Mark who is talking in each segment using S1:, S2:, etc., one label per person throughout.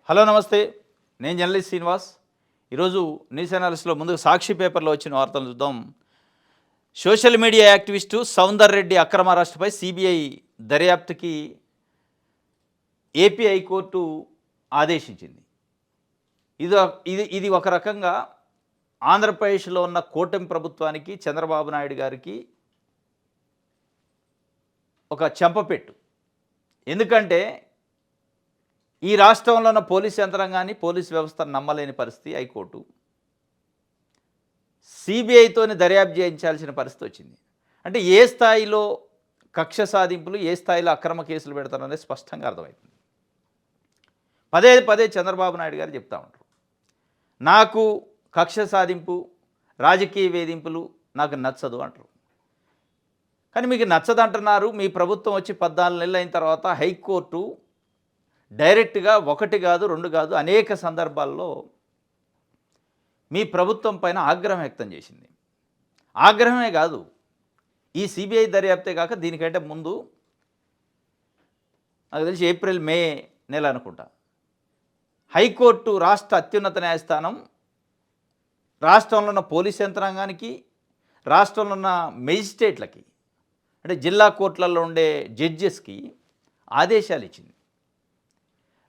S1: Hello నమస్తే. నేను journalist Srinivas. ఈరోజు న్యూస్ అనాలిసిస్లో ముందుగా సాక్షి పేపర్లో వచ్చిన వార్తలు చూద్దాం. Social media activist Soundar Reddy అక్రమ అరెస్టుపై సిబిఐ దర్యాప్తుకి ఏపీ హైకోర్టు ఆదేశించింది. ఇది ఇది ఇది ఒక రకంగా ఆంధ్రప్రదేశ్లో ఉన్న కూటమి ప్రభుత్వానికి, చంద్రబాబు నాయుడు గారికి ఒక చెంపపెట్టు. ఎందుకంటే ఈ రాష్ట్రంలో ఉన్న పోలీస్ యంత్రాంగాన్ని, పోలీస్ వ్యవస్థను నమ్మలేని పరిస్థితి హైకోర్టు. సిబిఐతోని దర్యాప్తు చేయించాల్సిన పరిస్థితి వచ్చింది. అంటే ఏ స్థాయిలో కక్ష సాధింపులు, ఏ స్థాయిలో అక్రమ కేసులు పెడతారనేది స్పష్టంగా అర్థమవుతుంది. పదే పదే చంద్రబాబు నాయుడు గారు చెప్తా ఉంటారు, నాకు కక్ష సాధింపు, రాజకీయ వేధింపులు నాకు నచ్చదు అంటారు. కానీ మీకు నచ్చదు అంటున్నారు. మీ ప్రభుత్వం వచ్చి 14 నెలలు అయిన తర్వాత హైకోర్టు డైరెక్ట్గా 1 కాదు 2 కాదు అనేక సందర్భాల్లో మీ ప్రభుత్వం పైన ఆగ్రహం వ్యక్తం చేసింది. ఆగ్రహమే కాదు, ఈ సిబిఐ దర్యాప్తే కాక దీనికంటే ముందు నాకు తెలిసి ఏప్రిల్ మే నెల అనుకుంటా, హైకోర్టు రాష్ట్ర అత్యున్నత న్యాయస్థానం రాష్ట్రంలో ఉన్న పోలీస్ యంత్రాంగానికి, రాష్ట్రంలో ఉన్న మెజిస్ట్రేట్లకి, అంటే జిల్లా కోర్టులలో ఉండే జడ్జెస్కి ఆదేశాలు ఇచ్చింది.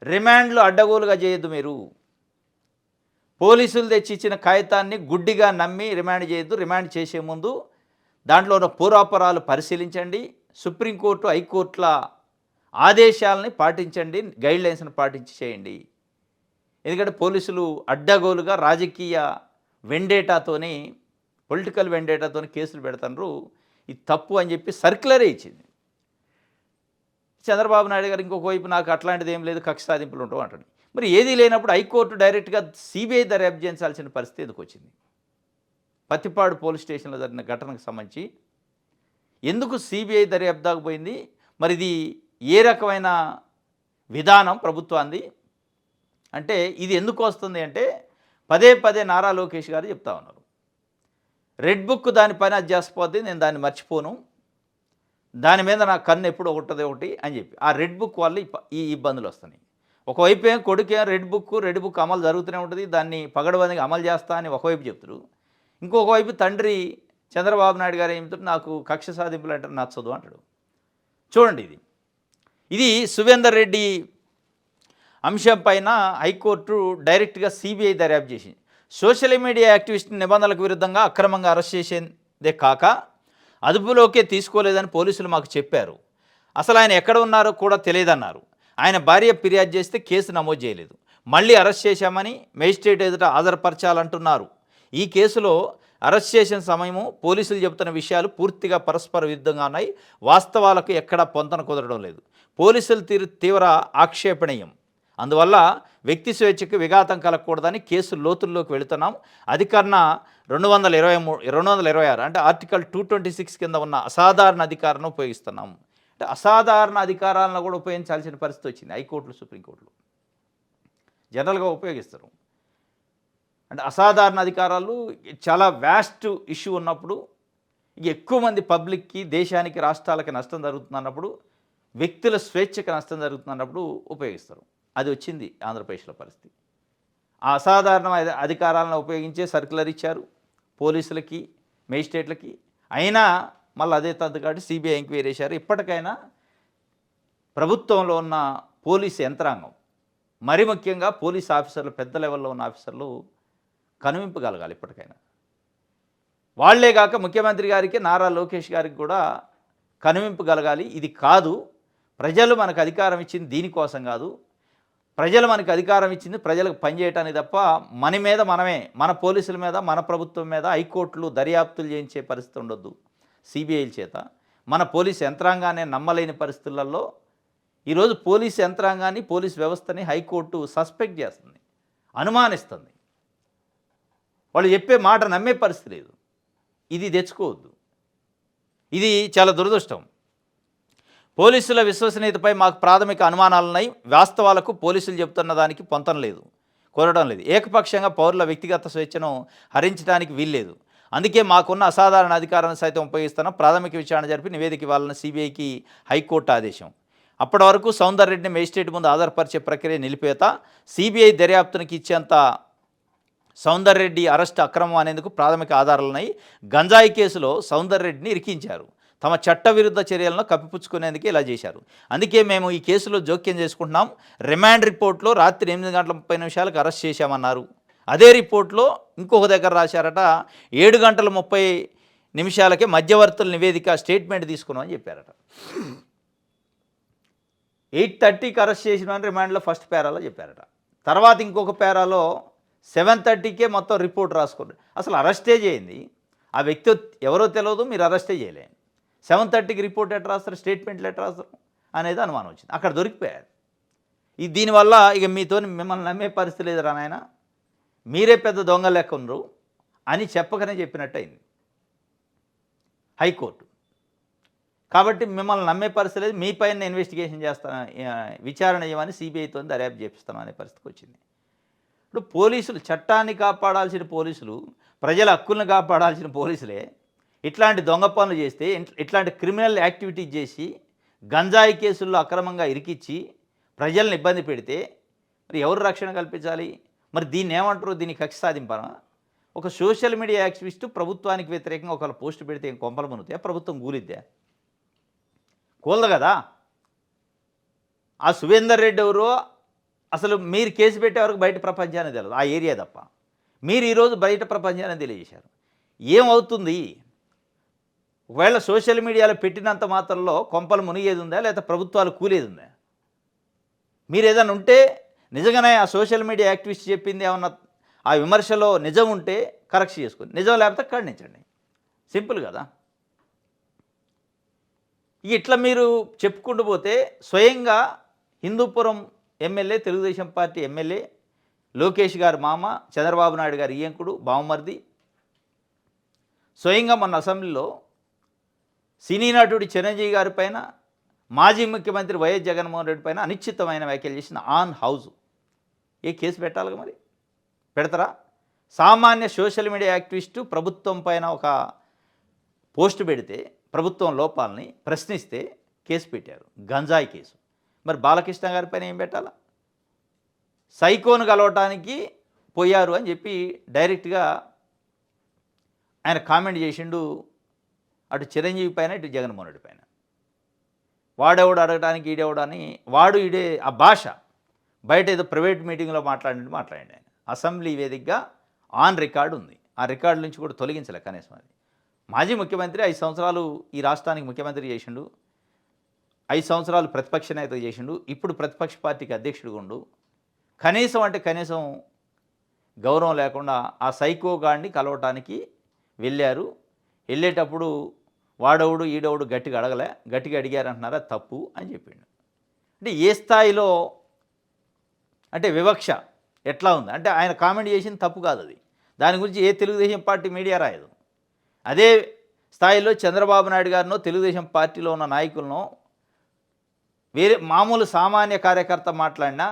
S1: రిమాండ్లు అడ్డగోలుగా చేయొద్దు, మీరు పోలీసులు తెచ్చి ఇచ్చిన కాగితాన్ని గుడ్డిగా నమ్మి రిమాండ్ చేయొద్దు. రిమాండ్ చేసే ముందు దాంట్లో ఉన్న పూర్వాపరాలు పరిశీలించండి, సుప్రీంకోర్టు, హైకోర్టుల ఆదేశాలని పాటించండి, గైడ్లైన్స్ని పాటించి చేయండి. ఎందుకంటే పోలీసులు అడ్డగోలుగా రాజకీయ వెండేటాతోని, పొలిటికల్ వెండేటాతోని కేసులు పెడతారు, ఇది తప్పు అని చెప్పి సర్క్యులరే ఇచ్చింది. చంద్రబాబు నాయుడు గారు ఇంకొక వైపు నాకు అట్లాంటిది ఏం లేదు, కక్ష సాధింపులు ఉంటావు అంటాడు. మరి ఏదీ లేనప్పుడు హైకోర్టు డైరెక్ట్గా సిబిఐ దర్యాప్తు చేయించాల్సిన పరిస్థితి ఎందుకు వచ్చింది? పత్తిపాడు పోలీస్ స్టేషన్లో జరిగిన ఘటనకు సంబంధించి ఎందుకు సిబిఐ దర్యాప్తు దాకా పోయింది? మరి ఇది ఏ రకమైన విధానం ప్రభుత్వాన్ని అంటే ఇది ఎందుకు వస్తుంది అంటే పదే పదే నారా లోకేష్ గారు చెప్తా ఉన్నారు, రెడ్ బుక్ దానిపైన అది చేసిపోద్ది, నేను దాన్ని మర్చిపోను, దాని మీద నా కన్ను ఎప్పుడు ఒకటి అని చెప్పి ఆ రెడ్ బుక్ వల్ల ఈ ఇబ్బందులు వస్తున్నాయి. ఒకవైపు ఏం కొడుకే రెడ్ బుక్ అమలు జరుగుతూనే ఉంటుంది, దాన్ని పగడబందిగా అమలు చేస్తా అని ఒకవైపు చెప్తారు. ఇంకొక వైపు తండ్రి చంద్రబాబు నాయుడు గారు ఏమిటో నాకు కక్ష సాధింపులు అంటే నచ్చదు అంటాడు. చూడండి, ఇది సువేందర్ రెడ్డి అంశం పైన హైకోర్టు డైరెక్ట్గా సిబిఐ దర్యాప్తు చేసింది. సోషల్ మీడియా యాక్టివిస్ట్ నిబంధనలకు విరుద్ధంగా అక్రమంగా అరెస్ట్ చేసేదే కాక అదుపులోకే తీసుకోలేదని పోలీసులు మాకు చెప్పారు. అసలు ఆయన ఎక్కడ ఉన్నారో కూడా తెలియదన్నారు. ఆయన భార్య ఫిర్యాదు చేస్తే కేసు నమోదు చేయలేదు. మళ్ళీ అరెస్ట్ చేశామని మేజిస్ట్రేట్ ఎదుట హాజరుపరచాలంటున్నారు. ఈ కేసులో అరెస్ట్ చేసిన సమయము, పోలీసులు చెబుతున్న విషయాలు పూర్తిగా పరస్పర విరుద్ధంగా ఉన్నాయి. వాస్తవాలకు ఎక్కడా పొంతన కుదరడం లేదు. పోలీసుల తీవ్ర ఆక్షేపణీయం. అందువల్ల వ్యక్తి స్వేచ్ఛకు విఘాతం కలగకూడదని కేసు లోతుల్లోకి వెళుతున్నాం. అధికరణ 226 అంటే ఆర్టికల్ 226 కింద ఉన్న అసాధారణ అధికారాన్ని ఉపయోగిస్తున్నాం. అంటే అసాధారణ అధికారాలను కూడా ఉపయోగించాల్సిన పరిస్థితి వచ్చింది హైకోర్టులు, సుప్రీంకోర్టులు. జనరల్గా ఉపయోగిస్తారు. అంటే అసాధారణ అధికారాలు చాలా వ్యాస్ట్ ఇష్యూ ఉన్నప్పుడు, ఎక్కువ మంది పబ్లిక్కి, దేశానికి, రాష్ట్రాలకి నష్టం జరుగుతున్నప్పుడు, వ్యక్తుల స్వేచ్ఛకి నష్టం జరుగుతున్నప్పుడు ఉపయోగిస్తారు. అది వచ్చింది ఆంధ్రప్రదేశ్లో పరిస్థితి. ఆ అసాధారణ అధికారాలను ఉపయోగించే సర్క్యులర్ ఇచ్చారు పోలీసులకి, మేజిస్ట్రేట్లకి. అయినా మళ్ళీ అదే తద్దు కాబట్టి సిబిఐ ఎంక్వైరీ చేశారు. ఇప్పటికైనా ప్రభుత్వంలో ఉన్న పోలీసు యంత్రాంగం, మరి ముఖ్యంగా పోలీస్ ఆఫీసర్లు, పెద్ద లెవెల్లో ఉన్న ఆఫీసర్లు కనువింపు కలగాలి. ఇప్పటికైనా వాళ్లే కాక ముఖ్యమంత్రి గారికి, నారా లోకేష్ గారికి కూడా కనువింపు కలగాలి. ఇది కాదు, ప్రజలు మనకు అధికారం ఇచ్చింది దీనికోసం కాదు, ప్రజలు మనకు అధికారం ఇచ్చింది ప్రజలకు పనిచేయటానికి తప్ప మన మీద మనమే, మన పోలీసుల మీద, మన ప్రభుత్వం మీద హైకోర్టులు దర్యాప్తులు చేయించే పరిస్థితి ఉండొద్దు. సిబిఐల చేత మన పోలీస్ యంత్రాంగాన్ని నమ్మలేని పరిస్థితులలో ఈరోజు పోలీస్ యంత్రాంగాన్ని, పోలీస్ వ్యవస్థని హైకోర్టు సస్పెక్ట్ చేస్తుంది, అనుమానిస్తుంది. వాళ్ళు చెప్పే మాట నమ్మే పరిస్థితి లేదు. ఇది తెచ్చుకోవద్దు. ఇది చాలా దురదృష్టం. పోలీసుల విశ్వసనీయతపై మాకు ప్రాథమిక అనుమానాలున్నాయి. వాస్తవాలకు పోలీసులు చెబుతున్న దానికి పొంతన లేదు, కోరడం లేదు. ఏకపక్షంగా పౌరుల వ్యక్తిగత స్వేచ్ఛను హరించడానికి వీల్లేదు. అందుకే మాకున్న అసాధారణ అధికారాన్ని సైతం ఉపయోగిస్తున్నాం. ప్రాథమిక విచారణ జరిపి నివేదిక ఇవ్వాలని సిబిఐకి హైకోర్టు ఆదేశం. అప్పటి వరకు సౌందర్ రెడ్డిని మేజిస్ట్రేట్ ముందు ఆధారపరిచే ప్రక్రియ నిలిపేత, సిబిఐ దర్యాప్తునికి ఇచ్చేంత సౌందర్ రెడ్డి అరెస్ట్ అక్రమం అనేందుకు ప్రాథమిక ఆధారాలున్నాయి. గంజాయి కేసులో సౌందర్ రెడ్డిని ఇరికించారు. తమ చట్టవిరుద్ధ చర్యలను కప్పిపుచ్చుకునేందుకే ఇలా చేశారు. అందుకే మేము ఈ కేసులో జోక్యం చేసుకుంటున్నాం. రిమాండ్ రిపోర్ట్లో రాత్రి 8:30 అరెస్ట్ చేశామన్నారు. అదే రిపోర్ట్లో ఇంకొక దగ్గర రాశారట 7:30 మధ్యవర్తుల నివేదిక స్టేట్మెంట్ తీసుకున్నామని చెప్పారట. 8:30కి అరెస్ట్ చేసిన రిమాండ్లో ఫస్ట్ పేరాలో చెప్పారట. తర్వాత ఇంకొక పేరాలో 7:30కే మొత్తం రిపోర్ట్ రాసుకోండి. అసలు అరెస్టే చేయింది ఆ వ్యక్తి ఎవరో తెలియదు, మీరు అరెస్టే చేయలే. 7:30కి రిపోర్ట్ ఎట్లా రాస్తారు, స్టేట్మెంట్లు ఎట్లా రాస్తారు అనేది అనుమానం వచ్చింది. అక్కడ దొరికిపోయారు. దీనివల్ల ఇక మిమ్మల్ని నమ్మే పరిస్థితి లేదు రా నాయన, మీరే పెద్ద దొంగ లెక్క ఉన్నారు అని చెప్పకనే చెప్పినట్టు అయింది హైకోర్టు. కాబట్టి మిమ్మల్ని నమ్మే పరిస్థితి లేదు, మీ పైన ఇన్వెస్టిగేషన్ చేస్తాను, విచారణ చేయమని సిబిఐతో దర్యాప్తు చేపిస్తాను అనే పరిస్థితికి వచ్చింది. ఇప్పుడు పోలీసులు, చట్టాన్ని కాపాడాల్సిన పోలీసులు, ప్రజల హక్కులను కాపాడాల్సిన పోలీసులే ఇట్లాంటి దొంగ పనులు చేస్తే, ఇట్లాంటి క్రిమినల్ యాక్టివిటీస్ చేసి గంజాయి కేసుల్లో అక్రమంగా ఇరికిచ్చి ప్రజల్ని ఇబ్బంది పెడితే మరి ఎవరు రక్షణ కల్పించాలి? మరి దీన్ని ఏమంటారు? దీన్ని కక్ష సాధింపనా? ఒక సోషల్ మీడియా యాక్టివిస్టు ప్రభుత్వానికి వ్యతిరేకంగా ఒకవేళ పోస్ట్ పెడితే ఏం కొంపలు మునుగుతాయా? ప్రభుత్వం కూలిద్దా? కూలదు కదా. ఆ సువేందర్ రెడ్డి ఎవరో అసలు మీరు కేసు పెట్టే వరకు బయట ప్రపంచానికి తెలియదు, ఆ ఏరియా తప్ప. మీరు ఈరోజు బయట ప్రపంచాన్ని తెలియజేశారు. ఏమవుతుంది? ఒకవేళ సోషల్ మీడియాలో పెట్టినంత మాత్రంలో కొంపలు మునిగేది ఉందా, లేదా ప్రభుత్వాలు కూలేది ఉందా? మీరు ఏదైనా ఉంటే నిజంగానే ఆ సోషల్ మీడియా యాక్టివిస్ట్ చెప్పింది ఏమన్నా ఆ విమర్శలో నిజం ఉంటే కరెక్ట్ చేసుకుని, నిజం లేకపోతే ఖండించండి. సింపుల్ కదా. ఇట్లా మీరు చెప్పుకుంటూ పోతే స్వయంగా Hindupuram MLA, Telugu Desam party MLA Lokesh గారి మామ, చంద్రబాబు నాయుడు గారి ఈయంకుడు, బావమర్ది, స్వయంగా మన అసెంబ్లీలో సినీ నటుడి చిరంజీవి గారి పైన, మాజీ ముఖ్యమంత్రి వైఎస్ జగన్మోహన్ రెడ్డి పైన అనిశ్చితమైన వ్యాఖ్యలు చేసిన ఆన్ హౌస్ ఏ కేసు పెట్టాలిగా? మరి పెడతారా? సామాన్య సోషల్ మీడియా యాక్టివిస్టు ప్రభుత్వం పైన ఒక పోస్ట్ పెడితే ప్రభుత్వం లోపాలని ప్రశ్నిస్తే కేసు పెట్టారు, గంజాయి కేసు. మరి బాలకృష్ణ గారి పైన ఏం పెట్టాలా? సైకోను కలవటానికి పోయారు అని చెప్పి డైరెక్ట్గా ఆయన కామెంట్ చేసిండు, అటు చిరంజీవి పైన, ఇటు జగన్మోహన్ రెడ్డి పైన. వాడెవడు అడగడానికి ఈడెవడని, వాడు ఈడే ఆ భాష బయట ఏదో ప్రైవేట్ మీటింగ్లో మాట్లాడండి ఆయన. అసెంబ్లీ వేదికగా ఆన్ రికార్డు ఉంది. ఆ రికార్డు నుంచి కూడా తొలగించలే కనీసం. అది మాజీ ముఖ్యమంత్రి 5 సంవత్సరాలు ఈ రాష్ట్రానికి ముఖ్యమంత్రి చేసిండు, 5 సంవత్సరాలు ప్రతిపక్ష నేత చేసిండు, ఇప్పుడు ప్రతిపక్ష పార్టీకి అధ్యక్షుడిగా ఉండు. కనీసం గౌరవం లేకుండా ఆ సైకో గాడిని కలవటానికి వెళ్ళారు. వెళ్ళేటప్పుడు వాడవుడు ఈడవుడు గట్టిగా అడిగారంటున్నారా, తప్పు అని చెప్పిండు. అంటే ఏ స్థాయిలో అంటే వివక్ష ఎట్లా ఉంది అంటే, ఆయన కామెంట్ చేసింది తప్పు కాదు, అది దాని గురించి ఏ తెలుగుదేశం పార్టీ మీడియా రాయదు. అదే స్థాయిలో చంద్రబాబు నాయుడు గారినో, తెలుగుదేశం పార్టీలో ఉన్న నాయకులను, వేరే మామూలు సామాన్య కార్యకర్త మాట్లాడినా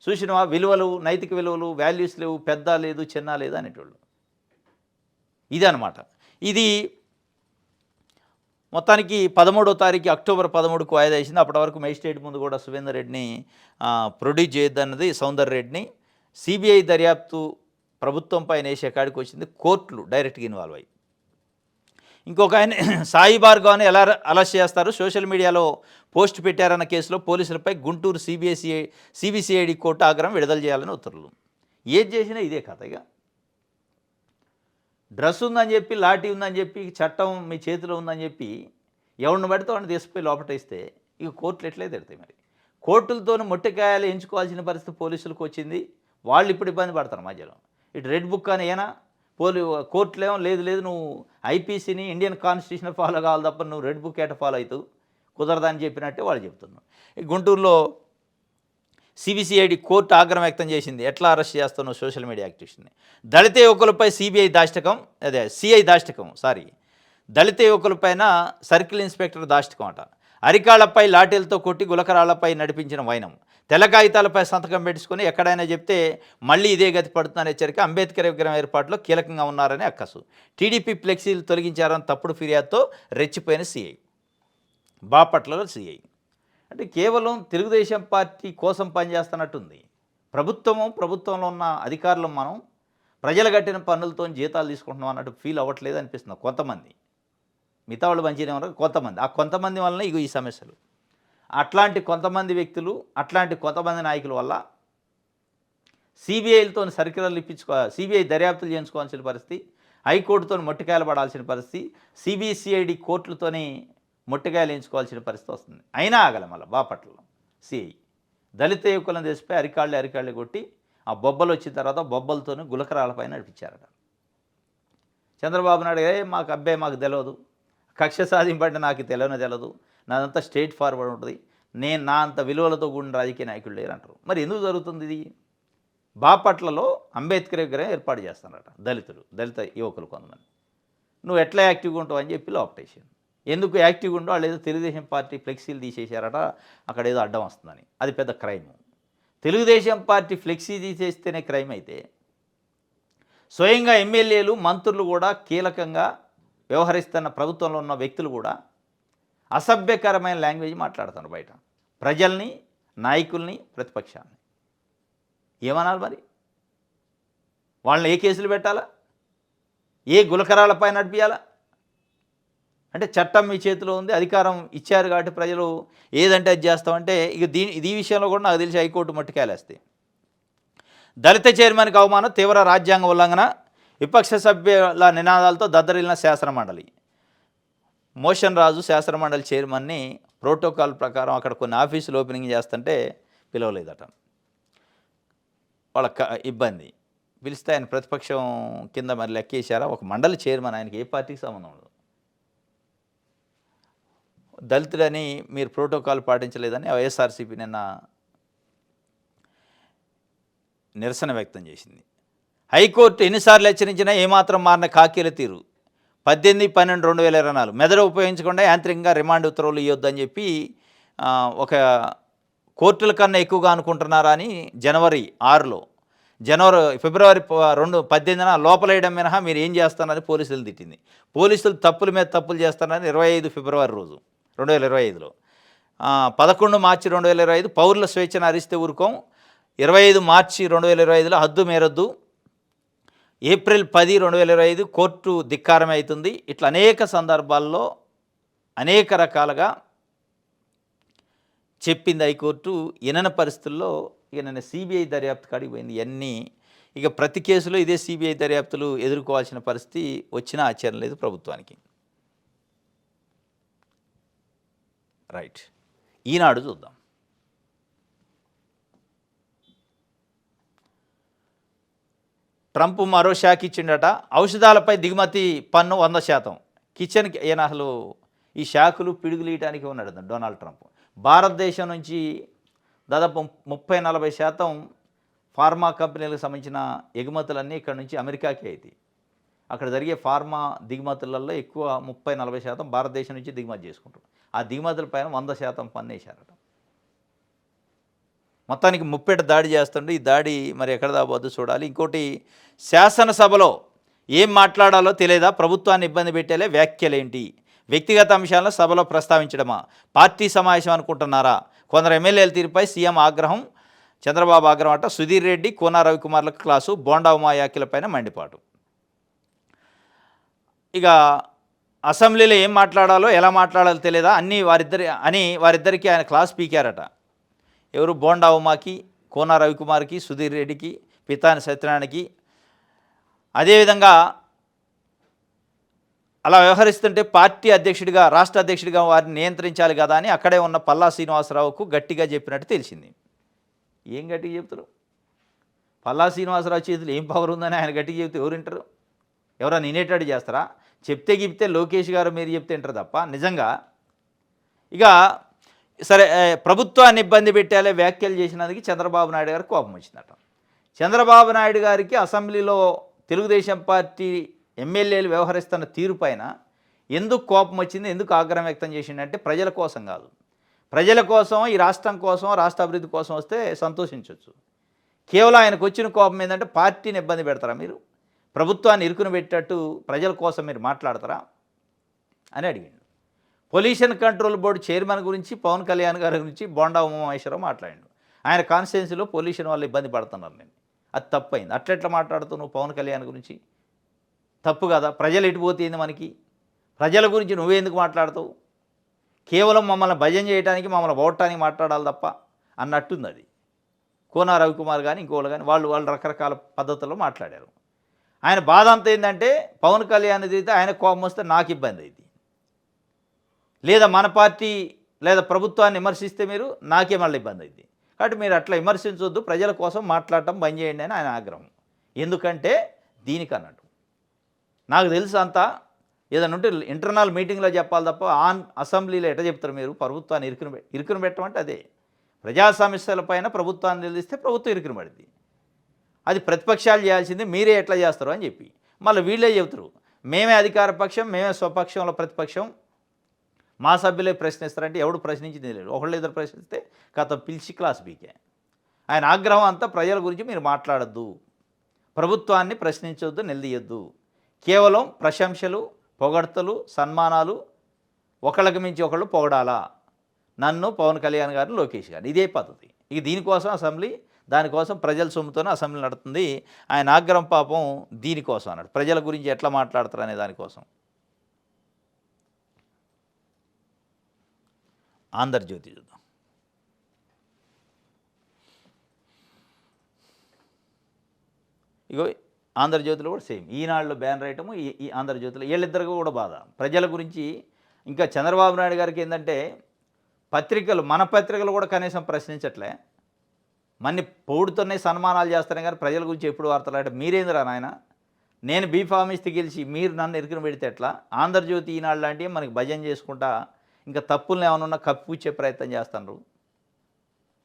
S1: చూసినవా, విలువలు, నైతిక విలువలు, వాల్యూస్ లేవు, పెద్ద లేదు, చిన్న లేదు అనేటోళ్ళు. ఇది అనమాట. ఇది మొత్తానికి 13వ తారీఖు అక్టోబర్ 13కు వాయిదా వేసింది. అప్పటి వరకు మేజిస్ట్రేట్ ముందు కూడా సువేందర్ రెడ్డిని ప్రొడ్యూస్ చేయొద్దన్నది సౌందర్ రెడ్డిని. సిబిఐ దర్యాప్తు ప్రభుత్వం పైన వేసే కాడికి వచ్చింది, కోర్టులు డైరెక్ట్గా ఇన్వాల్వ్ అయ్యి. ఇంకొక ఆయన సాయి భార్గవ్ని ఎలా అరెస్ట్ చేస్తారు, సోషల్ మీడియాలో పోస్ట్ పెట్టారన్న కేసులో పోలీసులపై గుంటూరు సిబిసిఐడి కోర్టు ఆగ్రహం విడుదల చేయాలని ఉత్తర్వులు. ఏది చేసినా ఇదే కథ. ఇక డ్రెస్ ఉందని చెప్పి, లాఠీ ఉందని చెప్పి, చట్టం మీ చేతిలో ఉందని చెప్పి ఎవరిని పడితే వాడిని తీసుకుపోయి లోపటేస్తే ఇక కోర్టులు ఎట్లే తిడతాయి. మరి కోర్టులతో మొట్టికాయలు ఎంచుకోవాల్సిన పరిస్థితి పోలీసులకు వచ్చింది. వాళ్ళు ఇప్పుడు ఇబ్బంది పడతారు మధ్యలో. ఇటు రెడ్ బుక్ అని ఏనా కోర్టులేమో లేదు నువ్వు ఐపీసీని, ఇండియన్ కాన్స్టిట్యూషన్ ఫాలో కావాలి తప్ప నువ్వు రెడ్ బుక్ ఏట ఫాలో అవుతావు, కుదరదని చెప్పినట్టే వాళ్ళు చెప్తున్నారు. గుంటూరులో సిబిసిఐడి కోర్టు ఆగ్రహం వ్యక్తం చేసింది. ఎట్లా అరెస్ట్ చేస్తున్నావు సోషల్ మీడియా యాక్టివిస్ట్ని? దళిత యువకులపై సిఐ దాష్టికం దళిత యువకులపైన సర్కిల్ ఇన్స్పెక్టర్ దాష్టికం అట. అరికాళ్లపై లాఠీలతో కొట్టి గులకరాళ్లపై నడిపించిన వైనం. తెల్ల కాగితాలపై సంతకం పెట్టుకుని ఎక్కడైనా చెప్తే మళ్ళీ ఇదే గతి పడుతుందనే హెచ్చరిక. అంబేద్కర్ విగ్రహం ఏర్పాటులో కీలకంగా ఉన్నారని అక్కసు. టీడీపీ ఫ్లెక్సీలు తొలగించారని తప్పుడు ఫిర్యాదుతో రెచ్చిపోయిన సిఐ. బాపట్లలో సిఐ అంటే కేవలం తెలుగుదేశం పార్టీ కోసం పనిచేస్తున్నట్టుంది. ప్రభుత్వంలో ఉన్న అధికారులు మనం ప్రజలు కట్టిన పన్నులతో జీతాలు తీసుకుంటున్నాం అన్నట్టు ఫీల్ అవ్వట్లేదు అనిపిస్తుంది కొంతమంది. మిగతా వాళ్ళు మంచిగానే ఉన్నారు, కొంతమంది. ఆ కొంతమంది వలన ఇగో ఈ సమస్యలు. అట్లాంటి కొంతమంది వ్యక్తులు, అట్లాంటి కొంతమంది నాయకుల వల్ల సిబిఐలతోని సర్క్యులర్లు సిబిఐ దర్యాప్తులు చేయించుకోవాల్సిన పరిస్థితి, హైకోర్టుతోని మొట్టికాయలు పడాల్సిన పరిస్థితి, సిబిసిఐడి కోర్టులతోని మొట్టికాయలు వేయించుకోవాల్సిన పరిస్థితి వస్తుంది. అయినా ఆగల మళ్ళీ బాపట్లలో సిఐ దళిత యువకులను తెచ్చిపోయి అరికాళ్ళు కొట్టి ఆ బొబ్బలు వచ్చిన తర్వాత బొబ్బలతోని గులకరాలపైన నడిపించారట. చంద్రబాబు నాయుడు మాకు తెలియదు, కక్ష సాధింపంటే నాకు తెలియదు, నాదంతా స్ట్రైట్ ఫార్వర్డ్ ఉంటుంది, నా అంత విలువలతో కూడిన రాజకీయ నాయకులు లేరు అంటారు. మరి ఎందుకు జరుగుతుంది ఇది? బాపట్లలో అంబేద్కర్ విగ్రహం ఏర్పాటు చేస్తారట దళిత యువకులు కొంతమంది. నువ్వు ఎట్లా యాక్టివ్గా ఉంటావు అని చెప్పి లోపటేసాను. ఎందుకు యాక్టివ్గా ఉండో వాళ్ళు ఏదో తెలుగుదేశం పార్టీ ఫ్లెక్సీలు తీసేశారట, అక్కడ ఏదో అడ్డం వస్తుందని. అది పెద్ద క్రైము. తెలుగుదేశం పార్టీ ఫ్లెక్సీ తీసేస్తేనే క్రైమ్ అయితే, స్వయంగా ఎమ్మెల్యేలు మంత్రులు కూడా కీలకంగా వ్యవహరిస్తున్న ప్రభుత్వంలో ఉన్న వ్యక్తులు కూడా అసభ్యకరమైన లాంగ్వేజ్ మాట్లాడుతున్నారు బయట, ప్రజల్ని, నాయకుల్ని, ప్రతిపక్షాన్ని. ఏమనాలి మరి? వాళ్ళని ఏ కేసులు పెట్టాలా? ఏ గులకరాలపై నడిపించాలా? అంటే చట్టం మీ చేతిలో ఉంది, అధికారం ఇచ్చారు కాబట్టి ప్రజలు ఏదంటే అది చేస్తామంటే ఇక ఈ విషయంలో కూడా నాకు తెలిసి హైకోర్టు మట్టుకేలేస్తాయి. దళిత చైర్మన్కి అవమానం, తీవ్ర రాజ్యాంగ ఉల్లంఘన, విపక్ష సభ్యుల నినాదాలతో దద్దరిల్లిన శాసనమండలి. మోషన్ రాజు శాసనమండలి చైర్మన్ని ప్రోటోకాల్ ప్రకారం అక్కడ కొన్ని ఆఫీసులు ఓపెనింగ్ చేస్తుంటే పిలవలేదట. వాళ్ళ ఇబ్బంది పిలిస్తే ఆయన ప్రతిపక్షం కింద మరి లెక్కేశారా? ఒక మండలి చైర్మన్, ఆయనకి ఏ పార్టీకి సంబంధం ఉండదు. దళితులని మీరు ప్రోటోకాల్ పాటించలేదని వైఎస్ఆర్సీపీ నిన్న నిరసన వ్యక్తం చేసింది. హైకోర్టు ఎన్నిసార్లు హెచ్చరించినా ఏమాత్రం మారిన కాకీల తీరు. 18/12/2024 మెదడు ఉపయోగించకుండా యాంత్రికంగా రిమాండ్ ఉత్తర్వులు ఇవ్వద్దని చెప్పి ఒక కోర్టుల కన్నా ఎక్కువగా అనుకుంటున్నారా అని ఫిబ్రవరి 18న లోపలేయడం మినహా మీరు ఏం చేస్తారని పోలీసులు తిట్టింది. పోలీసులు తప్పుల మీద తప్పులు చేస్తారని 25 ఫిబ్రవరి రోజు 2025లో. 11 మార్చి 2025 పౌరుల స్వేచ్ఛను హరిస్తే ఊరుకోం, 25 మార్చి 2025లో హద్దు మేరొద్దు, ఏప్రిల్ 10, 2025 కోర్టు ధిక్కారమే అవుతుంది. ఇట్లా అనేక సందర్భాల్లో అనేక రకాలుగా చెప్పింది హైకోర్టు. వినని పరిస్థితుల్లో ఇక నిన్న సిబిఐ దర్యాప్తు కాడికి పోయింది. ఇవన్నీ ఇక ప్రతి కేసులో ఇదే సిబిఐ దర్యాప్తులు ఎదుర్కోవాల్సిన పరిస్థితి వచ్చినా ఆశ్చర్యం లేదు ప్రభుత్వానికి. రైట్, ఈనాడు చూద్దాం. ట్రంప్ మరో షాక్ ఇచ్చిండట. ఔషధాలపై దిగుమతి పన్ను 100%. కిచెన్కి ఈయన అసలు ఈ షాకులు పిడుగులు ఇయటానికి ఉన్నాడు డొనాల్డ్ ట్రంప్. భారతదేశం నుంచి దాదాపు 30-40% ఫార్మా కంపెనీలకు సంబంధించిన ఎగుమతులన్నీ ఇక్కడ నుంచి అమెరికాకే అవుతాయి. అక్కడ జరిగే ఫార్మా దిగుమతులలో ఎక్కువ 30-40% భారతదేశం నుంచి దిగుమతి చేసుకుంటారు. ఆ దిగుమతుల పైన 100% పన్ను వేశారట. మొత్తానికి ముప్పెట దాడి చేస్తుండే. ఈ దాడి మరి ఎక్కడ దాబోద్దు చూడాలి. ఇంకోటి, శాసనసభలో ఏం మాట్లాడాలో తెలియదా? ప్రభుత్వాన్ని ఇబ్బంది పెట్టేలే వ్యాఖ్యలేంటి? వ్యక్తిగత అంశాలను సభలో ప్రస్తావించడమా? పార్టీ సమావేశం అనుకుంటున్నారా? కొందరు ఎమ్మెల్యేల తీరుపై సీఎం ఆగ్రహం. చంద్రబాబు ఆగ్రహం అట. సుధీర్ రెడ్డి, కోన రవికుమార్లకు క్లాసు. బోండా ఉమా వ్యాఖ్యలపైన మండిపాటు. ఇక అసెంబ్లీలో ఏం మాట్లాడాలో ఎలా మాట్లాడాలో తెలియదా వారిద్దరికి ఆయన క్లాస్ పీకారట. ఎవరు? బోండా ఉమాకి, కోన రవికుమార్కి, సుధీర్ రెడ్డికి, పితాని సత్యనారాయణకి. అదేవిధంగా అలా వ్యవహరిస్తుంటే పార్టీ అధ్యక్షుడిగా, రాష్ట్ర అధ్యక్షుడిగా వారిని నియంత్రించాలి కదా అని అక్కడే ఉన్న పల్లా శ్రీనివాసరావుకు గట్టిగా చెప్పినట్టు తెలిసింది. ఏం గట్టిగా చెప్తారు? పల్లా శ్రీనివాసరావు చేతులు ఏం పవర్ ఉందని ఆయన గట్టిగా చెప్తే ఎవరు వింటారు? ఎవరైనా వినేటట్టు చేస్తారా? చెప్తే లోకేష్ గారు మీరు చెప్తే వింటారు తప్ప. నిజంగా ఇక సరే, ప్రభుత్వాన్ని ఇబ్బంది పెట్టేలే వ్యాఖ్యలు చేసినందుకు చంద్రబాబు నాయుడు గారికి కోపం వచ్చిందట. చంద్రబాబు నాయుడు గారికి అసెంబ్లీలో తెలుగుదేశం పార్టీ ఎమ్మెల్యేలు వ్యవహరిస్తున్న తీరు పైన ఎందుకు కోపం వచ్చింది, ఎందుకు ఆగ్రహం వ్యక్తం చేసిందంటే ప్రజల కోసం కాదు. ప్రజల కోసం, ఈ రాష్ట్రం కోసం, రాష్ట్ర అభివృద్ధి కోసం వస్తే సంతోషించవచ్చు. కేవలం ఆయనకు వచ్చిన కోపం ఏంటంటే పార్టీని ఇబ్బంది పెడతారా మీరు? ప్రభుత్వాన్ని ఇరుకుని పెట్టేటట్టు ప్రజల కోసం మీరు మాట్లాడతారా అని అడిగాడు. పొల్యూషన్ కంట్రోల్ బోర్డు చైర్మన్ గురించి పవన్ కళ్యాణ్ గారి గురించి బోండా ఉమామహేశ్వరరావు మాట్లాడాడు. ఆయన కాన్స్టిట్యున్సీలో పొల్యూషన్ వల్ల ఇబ్బంది పడుతున్నారు నేను. అది తప్పైంది. అట్లెట్లా మాట్లాడుతావు నువ్వు పవన్ కళ్యాణ్ గురించి? తప్పు కదా. ప్రజలు ఎటుపోతుంది మనకి? ప్రజల గురించి నువ్వెందుకు మాట్లాడతావు? కేవలం మమ్మల్ని భజన చేయడానికి, మమ్మల్ని ఓడటానికి మాట్లాడాలి తప్ప అన్నట్టుంది అది. కోన రవికుమార్ కానీ ఇంకోళ్ళు కానీ వాళ్ళు రకరకాల పద్ధతుల్లో మాట్లాడారు. ఆయన బాధ అంతా ఏంటంటే పవన్ కళ్యాణ్ తిరిగితే ఆయన కోపం వస్తే నాకు ఇబ్బంది అయింది, లేదా మన పార్టీ లేదా ప్రభుత్వాన్ని విమర్శిస్తే మీరు నాకే మళ్ళీ ఇబ్బంది అయింది. కాబట్టి మీరు అట్లా విమర్శించొద్దు, ప్రజల కోసం మాట్లాడటం బంద్ చేయండి అని ఆయన ఆగ్రహం. ఎందుకంటే దీనికన్నట్టు నాకు తెలుసు అంతా ఏదైనా ఉంటే ఇంటర్నల్ మీటింగ్లో చెప్పాలి తప్ప అసెంబ్లీలో ఎట్లా చెప్తారు మీరు? ప్రభుత్వాన్ని ఇరుకుని పెట్టమంటే అదే. ప్రజా సమస్యలపైన ప్రభుత్వాన్ని నిలదీస్తే ప్రభుత్వం ఇరుకుని పడింది. అది ప్రతిపక్షాలు చేయాల్సింది, మీరే ఎట్లా చేస్తారు అని చెప్పి మళ్ళీ వీళ్ళే చెబుతారు మేమే అధికార పక్షం, మేమే స్వపక్షంలో ప్రతిపక్షం, మా సభ్యులే ప్రశ్నిస్తారంటే ఎవడు ప్రశ్నించింది లేదు. ఒకళ్ళు ఇద్దరు ప్రశ్నిస్తే కథ పిలిచి క్లాస్ బీకే. ఆయన ఆగ్రహం అంతా ప్రజల గురించి మీరు మాట్లాడద్దు, ప్రభుత్వాన్ని ప్రశ్నించొద్దు, నిలదీయొద్దు, కేవలం ప్రశంసలు, పొగడ్తలు, సన్మానాలు, ఒకళ్ళకి మించి ఒకళ్ళు పొగడాలా, నన్ను, పవన్ కళ్యాణ్ గారిని, లోకేష్ గారిని, ఇదే పద్ధతి. ఇక దీనికోసం అసెంబ్లీ, దానికోసం ప్రజల సొమ్ముతోనే అసెంబ్లీ నడుతుంది. ఆయన ఆగ్రహం పాపం దీనికోసం అన్నాడు, ప్రజల గురించి ఎట్లా మాట్లాడతారు అనే దానికోసం. ఆంధ్రజ్యోతి చూద్దాం. ఇగో ఆంధ్రజ్యోతిలో కూడా సేమ్, ఈనాడులో బ్యానర్ ఐటము, ఈ ఆంధ్రజ్యోతిలో వీళ్ళిద్దరికి కూడా బాధ. ప్రజల గురించి ఇంకా చంద్రబాబు నాయుడు గారికి ఏంటంటే పత్రికలు, మన పత్రికలు కూడా కనీసం ప్రశ్నించట్లే, మన్ని పొగుడుతోనే సన్మానాలు చేస్తానే కానీ ప్రజల గురించి ఎప్పుడు వార్తలు అంటే మీరేందిరా నాయన, నేను బీఫామ్ ఇస్తే గెలిచి మీరు నన్ను ఎరుకుని పెడితే ఎట్లా? ఆంధ్రజ్యోతి, ఈనాడు లాంటివి మనకి భజన చేసుకుంటా ఇంకా తప్పులను ఏమైనా కప్పిపుచ్చే ప్రయత్నం చేస్తున్నారు.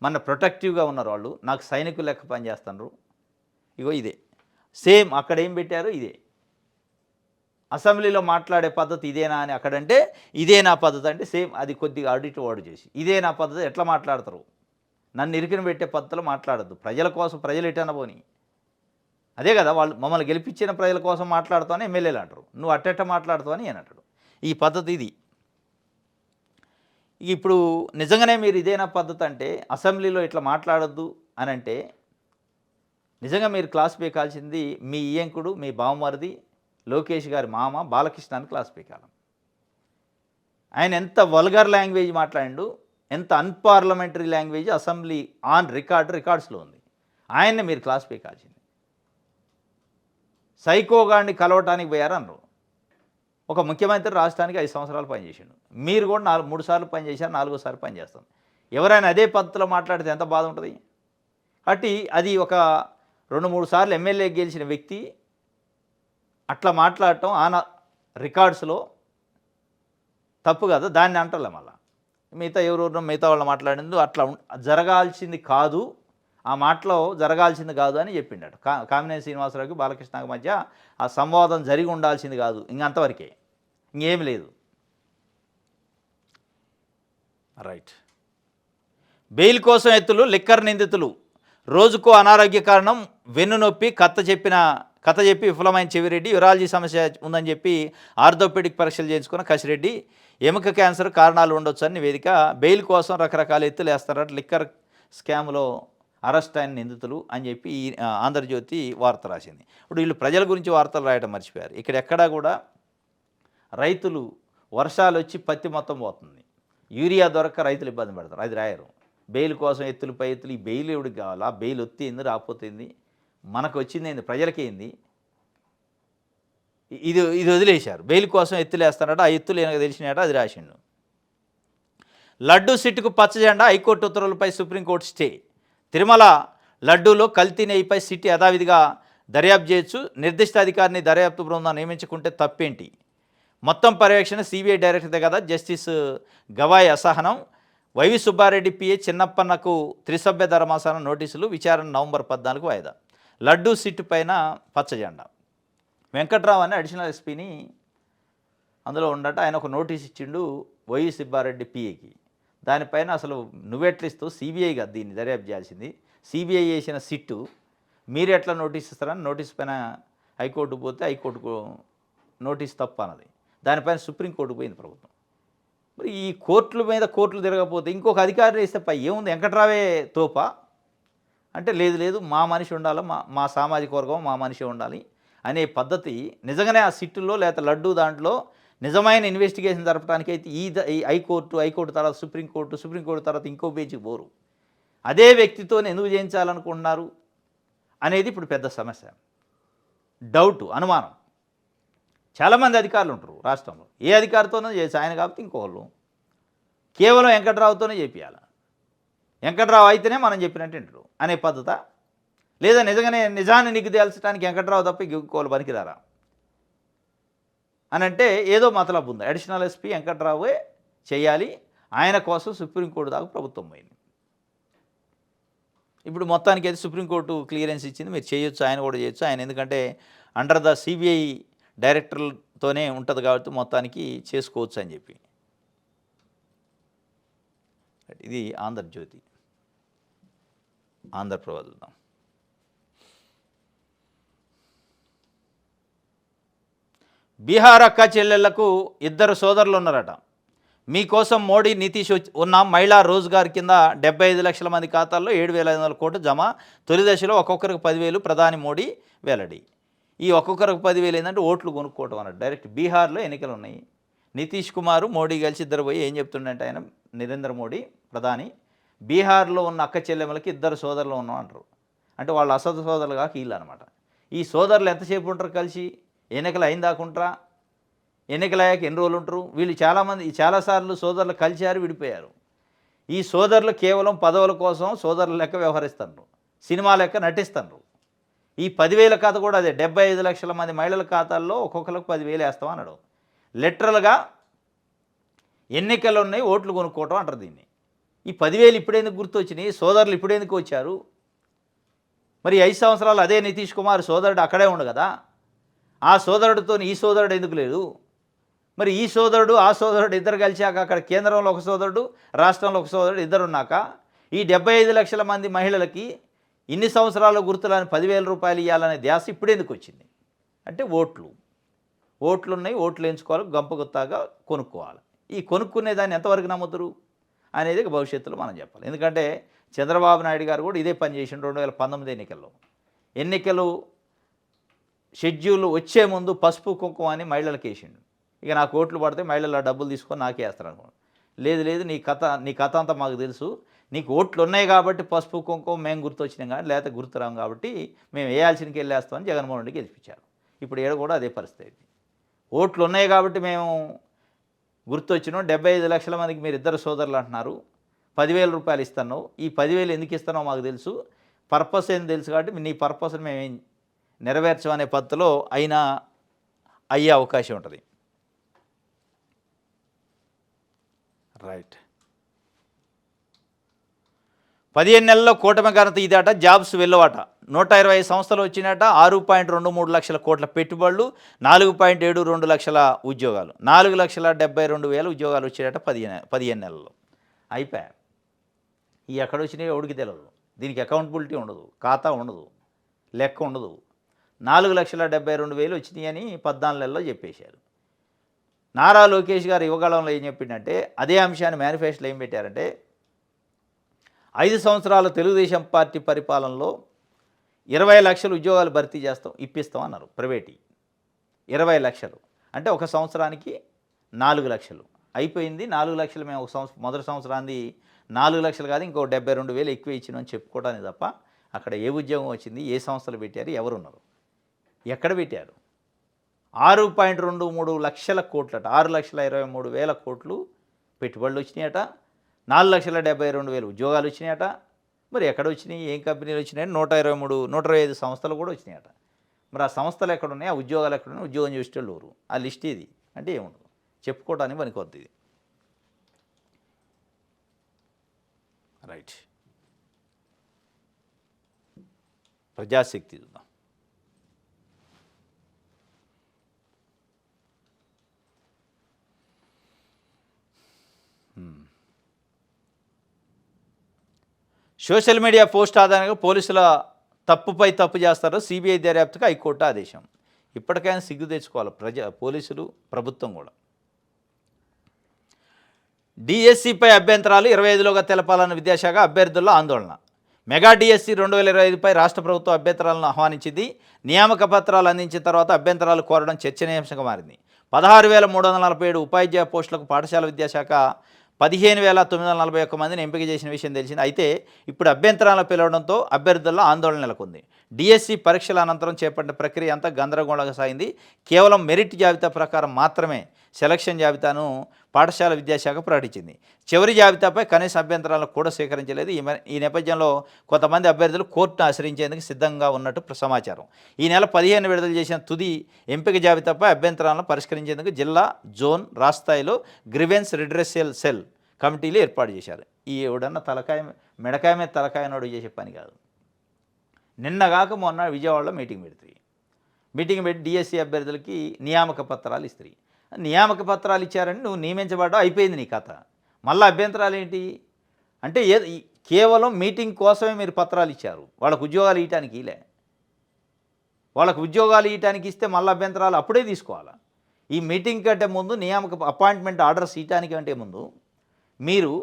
S1: మన ప్రొటెక్టివ్గా ఉన్నారు వాళ్ళు, నాకు సైనికులు లెక్క పనిచేస్తున్నారు. ఇగో ఇదే సేమ్ అక్కడ ఏం పెట్టారు, ఇదే అసెంబ్లీలో మాట్లాడే పద్ధతి ఇదేనా అని అక్కడంటే ఇదే నా పద్ధతి అంటే సేమ్ అది కొద్దిగా ఆడిట్ వాడు చేసి ఇదే నా పద్ధతి ఎట్లా మాట్లాడతారు? నన్ను ఇరికిన పెట్టే పద్ధతిలో మాట్లాడద్దు, ప్రజల కోసం, ప్రజలు ఎటన్నా పోని. అదే కదా వాళ్ళు మమ్మల్ని గెలిపించిన ప్రజల కోసం మాట్లాడుతావని ఎమ్మెల్యేలు అంటారు, నువ్వు అట్టెట్ట మాట్లాడుతావని అని అంటాడు. ఈ పద్ధతి ఇది. ఇప్పుడు నిజంగానే మీరు ఇదేనా పద్ధతి అంటే అసెంబ్లీలో ఇట్లా మాట్లాడొద్దు అని అంటే నిజంగా మీరు క్లాస్ పీకాల్సింది మీ ఇయ్యంకుడు, మీ బావమరిది లోకేష్ గారి మామ బాలకృష్ణాన్ని క్లాస్ పీకాలి. ఆయన ఎంత వల్గర్ లాంగ్వేజ్ మాట్లాడిండు, ఎంత అన్పార్లమెంటరీ లాంగ్వేజ్ అసెంబ్లీ ఆన్ రికార్డ్స్లో ఉంది. ఆయన్నే మీరు క్లాస్ పీకాల్సింది. సైకోగాడిని కలవటానికి పోయారన్నారు. ఒక ముఖ్యమంత్రి రాష్ట్రానికి 5 సంవత్సరాలు పనిచేసిండు, మీరు కూడా 3 సార్లు పనిచేశారు, 4గోసారి పనిచేస్తాం. ఎవరైనా అదే పద్ధతిలో మాట్లాడితే ఎంత బాధ ఉంటుంది? కాబట్టి అది ఒక 2-3 సార్లు ఎమ్మెల్యే గెలిచిన వ్యక్తి అట్లా మాట్లాడటం ఆన రికార్డ్స్లో తప్పు కదా, దాన్ని అంటలే. మళ్ళీ మిగతా వాళ్ళు మాట్లాడింది అట్లా జరగాల్సింది కాదు, ఆ మాటలో జరగాల్సింది కాదు అని చెప్పిండట. కామినేని శ్రీనివాసరావుకి బాలకృష్ణకి మధ్య ఆ సంవాదం జరిగి ఉండాల్సింది కాదు, ఇంకంతవరకే, ఇంకేమి లేదు. రైట్. బెయిల్ కోసం ఎత్తులు, లిక్కర్ నిందితులు, రోజుకో అనారోగ్య కారణం, వెన్నునొప్పి, కథ చెప్పి విఫలమైన చెవిరెడ్డి, యూరాలజీ సమస్య ఉందని చెప్పి ఆర్థోపెడిక్ పరీక్షలు చేయించుకున్న కసిరెడ్డి, ఎముక క్యాన్సర్ కారణాలు ఉండొచ్చు అని నివేదిక. బెయిల్ కోసం రకరకాల ఎత్తులు వేస్తారట, లిక్కర్ స్కామ్లో అరెస్ట్ అయిన నిందితులు అని చెప్పి ఆంధ్రజ్యోతి వార్త రాసింది. ఇప్పుడు వీళ్ళు ప్రజల గురించి వార్తలు రాయడం మర్చిపోయారు. ఇక్కడెక్కడా కూడా రైతులు వర్షాలు వచ్చి పత్తి మొత్తం పోతుంది, యూరియా దొరక్క రైతులు ఇబ్బంది పడతారు, అది రాయరు. బెయిల్ కోసం ఎత్తులపై ఎత్తులు, ఈ బెయిల్ ఎవడికి కావాలా? బెయిల్ వచ్చింది రాకపోతుంది, మనకు వచ్చింది ఏంది, ప్రజలకేంది? ఇది వదిలేశారు. బెయిల్ కోసం ఎత్తులు వేస్తారట, ఆ ఎత్తులు ఏమైనా తెలిసినాయట, అది రాసిండు. లడ్డూ సిట్టుకు పచ్చజెండా, హైకోర్టు ఉత్తర్వులపై సుప్రీంకోర్టు స్టే. తిరుమల లడ్డూలో కల్తీ నెయ్యిపై సిట్ యథావిధిగా దర్యాప్తు చేయొచ్చు, నిర్దిష్ట అధికారిని దర్యాప్తు బృందం నియమించుకుంటే తప్పేంటి? మొత్తం పర్యవేక్షణ సిబిఐ డైరెక్టర్దే కదా, జస్టిస్ గవాయ్ అసహనం. వైవి సుబ్బారెడ్డి పిఏ చిన్నప్పన్నకు త్రిసభ్య ధర్మాసనం నోటీసులు, విచారణ నవంబర్ 14 వాయిదా. లడ్డూ సిట్టు పైన పచ్చజెండా. వెంకట్రావు అని అడిషనల్ ఎస్పీని అందులో ఉండట, ఆయన ఒక నోటీస్ ఇచ్చిండు వైవి సుబ్బారెడ్డి పిఏకి. దానిపైన అసలు నువ్వెట్లిస్తూ సిబిఐగా దీన్ని దర్యాప్తు చేయాల్సింది, సిబిఐ చేసిన సిట్టు మీరు ఎట్లా నోటీస్ ఇస్తారని నోటీస్ పైన హైకోర్టుకు పోతే హైకోర్టుకు నోటీస్ తప్పు అన్నది, దానిపైన సుప్రీంకోర్టుకు పోయింది ప్రభుత్వం. మరి ఈ కోర్టుల మీద కోర్టులు తిరగకపోతే ఇంకొక అధికారిని వేస్తే ఏముంది, వెంకట్రావే తోపా అంటే లేదు లేదు మా మనిషి ఉండాలి, మా సామాజిక వర్గం మా మనిషి ఉండాలి అనే పద్ధతి నిజంగానే ఆ సిట్టులో లేకపోతే లడ్డు దాంట్లో నిజమైన ఇన్వెస్టిగేషన్ జరపడానికి అయితే ఈ హైకోర్టు తర్వాత సుప్రీంకోర్టు తర్వాత ఇంకో బెంచ్కి పోరు. అదే వ్యక్తితో ఎందుకు చేయించాలనుకుంటున్నారు అనేది ఇప్పుడు పెద్ద సమస్య, డౌట్, అనుమానం. చాలామంది అధికారులు ఉంటారు రాష్ట్రంలో, ఏ అధికారితోనో చేసి ఆయన కాబట్టి ఇంకోళ్ళు కేవలం వెంకట్రావుతోనే చేపియాలి, వెంకట్రావు అయితేనే మనం చెప్పినట్టు వింటారు అనే పద్ధత, లేదా నిజంగానే నిజాన్ని నీకు తేల్చడానికి వెంకట్రావు తప్ప ఇంకోళ్ళు పనికిరారా అని అంటే ఏదో మతలబు ఉంది. అడిషనల్ ఎస్పీ వెంకట్రావుే చేయాలి, ఆయన కోసం సుప్రీంకోర్టు దాకా ప్రభుత్వం పోయింది. ఇప్పుడు మొత్తానికి అయితే సుప్రీంకోర్టు క్లియరెన్స్ ఇచ్చింది, మీరు చేయొచ్చు, ఆయన కూడా చేయొచ్చు. ఆయన ఎందుకంటే అండర్ ద సిబిఐ డైరెక్టర్తోనే ఉంటుంది కాబట్టి మొత్తానికి చేసుకోవచ్చు అని చెప్పి. ఇది ఆంధ్రజ్యోతి. ఆంధ్రప్రభ చూద్దాం. బీహార్ అక్క చెల్లెళ్లకు 2 సోదరులు ఉన్నారట. మీకోసం మోడీ నితీష్ ఉన్న మహిళా రోజ్గార్ కింద 75 లక్షల మంది ఖాతాల్లో 7,500 కోట్లు జమ. తొలి దశలో ఒక్కొక్కరికి 10,000 ప్రధాని మోడీ వెల్లడి. ఈ ఒక్కొక్కరికి 10,000 ఏంటంటే ఓట్లు కొనుక్కోవటం అన్నట్టు. డైరెక్ట్ బీహార్లో ఎన్నికలు ఉన్నాయి. నితీష్ కుమార్ మోడీ కలిసి ఇద్దరు పోయి ఏం చెప్తుండంటే ఆయన నరేంద్ర మోడీ ప్రధాని, బీహార్లో ఉన్న అక్క చెల్లెమ్మలకి 2 సోదరులు ఉన్నాం అంటారు. అంటే వాళ్ళు అసలు సోదరులు కాక వీళ్ళు అనమాట. ఈ సోదరులు ఎంతసేపు ఉంటారు కలిసి, ఎన్నికలు అయిన దాకుంటారా, ఎన్నికలు అయ్యాక ఎన్ని రోజులు ఉంటారు? వీళ్ళు చాలాసార్లు సోదరులు కలిశారు, విడిపోయారు. ఈ సోదరులు కేవలం పదవుల కోసం సోదరుల లెక్క వ్యవహరిస్తారు, సినిమా లెక్క నటిస్తారు. ఈ 10,000 ఖాతా కూడా అదే, 75 లక్షల మంది మహిళల ఖాతాల్లో ఒక్కొక్కరికి 10,000 వేస్తాం అన్నాడు. లిటరల్గా ఎన్నికలు ఉన్నాయి, ఓట్లు కొనుక్కోవటం అంటారు దీన్ని. ఈ 10,000 ఇప్పుడెందుకు గుర్తొచ్చినాయి, సోదరులు ఇప్పుడెందుకు వచ్చారు? మరి 5 సంవత్సరాలు అదే నితీష్ కుమార్ సోదరుడు అక్కడే ఉండు కదా, ఆ సోదరుడితో ఈ సోదరుడు ఎందుకు లేదు? మరి ఈ సోదరుడు ఆ సోదరుడు ఇద్దరు కలిసాక అక్కడ కేంద్రంలో ఒక సోదరుడు, రాష్ట్రంలో ఒక సోదరుడు, ఇద్దరు ఉన్నాక ఈ 75 లక్షల మంది మహిళలకి ఇన్ని సంవత్సరాల గుర్తులని 10,000 రూపాయలు ఇవ్వాలనే ధ్యాస ఇప్పుడెందుకు వచ్చింది అంటే ఓట్లున్నాయి, ఓట్లు ఎంచుకోవాలి, గంపగుత్తాగా కొనుక్కోవాలి. ఈ కొనుక్కునే దాన్ని ఎంతవరకు నమ్ముతారు అనేది భవిష్యత్తులో మనం చెప్పాలి. ఎందుకంటే చంద్రబాబు నాయుడు గారు కూడా ఇదే పని చేసిండు 2019 ఎన్నికల్లో. ఎన్నికలు షెడ్యూల్ వచ్చే ముందు పసుపు కుంకుమ అని మహిళలకు వేసిండు. ఇక నాకు ఓట్లు పడితే మహిళలు డబ్బులు తీసుకొని నాకే వేస్తారు అనుకోండి. లేదు నీ కథ అంతా మాకు తెలుసు, నీకు ఓట్లు ఉన్నాయి కాబట్టి పసుపు కుంకుమ మేము గుర్తొచ్చినాం కానీ లేకపోతే గుర్తురాం కాబట్టి మేము వేయాల్సినకి వెళ్ళేస్తామని జగన్మోహన్ రెడ్డికి గెలిపించారు. ఇప్పుడు ఏడ కూడా అదే పరిస్థితి. ఓట్లు ఉన్నాయి కాబట్టి మేము గుర్తొచ్చినాం, 75 లక్షల మందికి మీరు 2 సోదరులు అంటున్నారు, 10,000 రూపాయలు ఇస్తున్నావు, ఈ 10,000 ఎందుకు ఇస్తున్నావు మాకు తెలుసు, పర్పస్ ఏంది తెలుసు కాబట్టి నీ పర్పస్ని మేము నెరవేర్చమనే పద్ధతిలో అయ్యే అవకాశం ఉంటుంది. రైట్. 15 నెలల్లో కూటమి ఘనత ఇదట. జాబ్స్ వెళ్ళవాట. 120 సంస్థలు వచ్చినట. 6.23 లక్షల కోట్ల పెట్టుబడులు, 4.72 లక్షల ఉద్యోగాలు, 4,72,000 ఉద్యోగాలు వచ్చాయట 15 నెలల్లో. అయిపోయా. ఈ ఎక్కడ వచ్చినాయో ఎవడికి తెలియదు. దీనికి అకౌంటబిలిటీ ఉండదు, ఖాతా ఉండదు, లెక్క ఉండదు. 4,72,000 వచ్చినాయని 14 నెలల్లో చెప్పేశారు. నారా లోకేష్ గారు యువకాలంలో ఏం చెప్పిండంటే అదే అంశాన్ని మేనిఫెస్టోలో ఏం పెట్టారంటే 5 సంవత్సరాల తెలుగుదేశం పార్టీ పరిపాలనలో 20 లక్షల ఉద్యోగాలు భర్తీ ఇప్పిస్తాం అన్నారు. ప్రైవేట్ 20 లక్షలు అంటే ఒక సంవత్సరానికి 4 లక్షలు అయిపోయింది. 4 లక్షలు మేము మొదటి సంవత్సరానికి 4 లక్షలు కాదు ఇంకో 72,000 ఎక్కువ ఇచ్చినామని చెప్పుకోవడానికి తప్ప అక్కడ ఏ ఉద్యోగం వచ్చింది, ఏ సంస్థలు పెట్టారు, ఎవరున్నారు, ఎక్కడ పెట్టారు? 6.23 లక్షల కోట్లట, 6,23,000 కోట్లు పెట్టుబడులు వచ్చినాయట, 4,72,000 ఉద్యోగాలు వచ్చినాయట. మరి ఎక్కడ వచ్చినాయి, ఏం కంపెనీలు వచ్చినాయని 125 సంస్థలు కూడా వచ్చినాయట. మరి ఆ సంస్థలు ఎక్కడున్నాయి, ఆ ఉద్యోగాలు ఎక్కడున్నాయి, ఉద్యోగం చేసేటోళ్ళు ఎవరు, ఆ లిస్ట్ ఇది అంటే ఏముండదు, చెప్పుకోవడానికి పనికొద్ది ఇది. రైట్. ప్రజాశక్తి చూద్దాం. సోషల్ మీడియా పోస్ట్ ఆధారంగా పోలీసుల తప్పుపై తప్పు చేస్తారు. సిబిఐ దర్యాప్తుకు హైకోర్టు ఆదేశం. ఇప్పటికైనా సిగ్గు తెచ్చుకోవాలి పోలీసులు, ప్రభుత్వం కూడా. డిఎస్సిపై అభ్యంతరాలు 25లోగా తెలపాలన్న విద్యాశాఖ అభ్యర్థుల్లో ఆందోళన. మెగా డిఎస్సి 2025పై రాష్ట్ర ప్రభుత్వం అభ్యంతరాలను ఆహ్వానించింది. నియామక పత్రాలు అందించిన తర్వాత అభ్యంతరాలు కోరడం చర్చనీయాంశంగా మారింది. 16,347 ఉపాధ్యాయ పోస్టులకు పాఠశాల విద్యాశాఖ 15,941 మందిని ఎంపిక చేసిన విషయం తెలిసింది. అయితే ఇప్పుడు అభ్యంతరాలు పిలవడంతో అభ్యర్థుల్లో ఆందోళన నెలకొంది. డిఎస్సి పరీక్షల అనంతరం చేపట్టిన ప్రక్రియ అంతా గందరగోళంగా సాగింది. కేవలం మెరిట్ జాబితా ప్రకారం మాత్రమే సెలక్షన్ జాబితాను పాఠశాల విద్యాశాఖ ప్రకటించింది. చివరి జాబితాపై కనీస అభ్యంతరాలను కూడా స్వీకరించలేదు. ఈ నేపథ్యంలో కొంతమంది అభ్యర్థులు కోర్టును ఆశ్రయించేందుకు సిద్ధంగా ఉన్నట్టు సమాచారం. ఈ నెల 15 విడుదల చేసిన తుది ఎంపిక జాబితాపై అభ్యంతరాలను పరిష్కరించేందుకు జిల్లా, జోన్, రాష్ట్ర స్థాయిలో గ్రివెన్స్ రిడ్రెసల్ సెల్ కమిటీలు ఏర్పాటు చేశారు. ఈ ఎవడన్నా మెడకాయ మీద తలకాయ నోడు చేసే పని కాదు. నిన్నగాక మొన్న విజయవాడలో మీటింగ్ పెట్టి డిఎస్సి అభ్యర్థులకి నియామక పత్రాలు ఇస్తాయి. నియామక పత్రాలు ఇచ్చారని నువ్వు నియమించబడ్డా అయిపోయింది నీ కథ. మళ్ళీ అభ్యంతరాలు ఏంటి అంటే కేవలం మీటింగ్ కోసమే మీరు పత్రాలు ఇచ్చారు. వాళ్ళకు ఉద్యోగాలు ఇవ్వటానికి ఇస్తే మళ్ళీ అభ్యంతరాలు అప్పుడే తీసుకోవాలా? ఈ మీటింగ్ కంటే ముందు నియామక అపాయింట్మెంట్ ఆర్డర్స్ ఇవ్వటానికి అంటే ముందు మీరు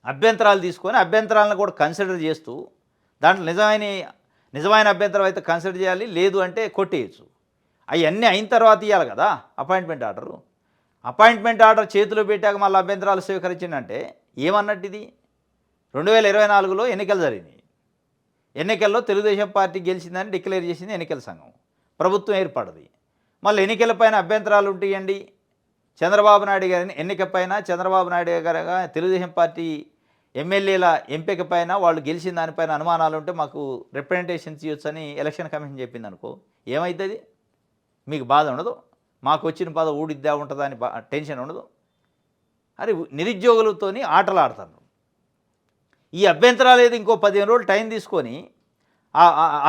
S1: అభ్యంతరాలు తీసుకొని అభ్యంతరాలను కూడా కన్సిడర్ చేస్తూ దాంట్లో నిజమైన అభ్యంతరం అయితే కన్సిడర్ చేయాలి, లేదు అంటే కొట్టేయచ్చు. అవన్నీ అయిన తర్వాత ఇవ్వాలి కదా అపాయింట్మెంట్ ఆర్డర్ చేతిలో పెట్టాక మళ్ళీ అభ్యంతరాలు స్వీకరించిందంటే ఏమన్నట్టు? ఇది 2024లో ఎన్నికలు జరిగినాయి. ఎన్నికల్లో తెలుగుదేశం పార్టీ గెలిచిందని డిక్లేర్ చేసింది ఎన్నికల సంఘం. ప్రభుత్వం ఏర్పడింది. మళ్ళీ ఎన్నికలపైన అభ్యంతరాలు ఉంటాయండి. చంద్రబాబు నాయుడు గారి ఎన్నికపైన, చంద్రబాబు నాయుడు గారు తెలుగుదేశం పార్టీ ఎమ్మెల్యేల ఎంపిక పైన, వాళ్ళు గెలిచిన దానిపైన అనుమానాలు ఉంటే మాకు రిప్రజెంటేషన్స్ ఇవ్వచ్చని ఎలక్షన్ కమిషన్ చెప్పింది అనుకో, ఏమవుతుంది? మీకు బాధ ఉండదు? మాకు వచ్చిన బాధ ఊడిద్దా ఉంటుందా అని టెన్షన్ ఉండదు? అరే నిరుద్యోగులతోని ఆటలు ఆడతారు. ఈ అభ్యంతరాలు ఏది ఇంకో 15 రోజులు టైం తీసుకొని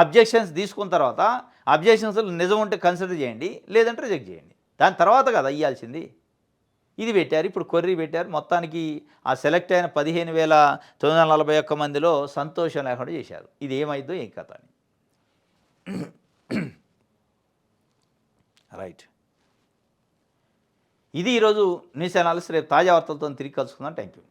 S1: అబ్జెక్షన్స్ తీసుకున్న తర్వాత అబ్జెక్షన్స్ నిజం ఉంటే కన్సిడర్ చేయండి, లేదంటే రిజెక్ట్ చేయండి. దాని తర్వాత కదా ఇవ్వాల్సింది. ఇది పెట్టారు. ఇప్పుడు కొర్రీ పెట్టారు. మొత్తానికి ఆ సెలెక్ట్ అయిన 15,941 మందిలో సంతోషం లేకుండా చేశారు. ఇది ఏమైందో ఏం కథ అని. రైట్. ఇది ఈరోజు న్యూస్ అనాలిసిస్. రేపు తాజా వార్తలతో తిరిగి కలుసుకుందాం. Thank you.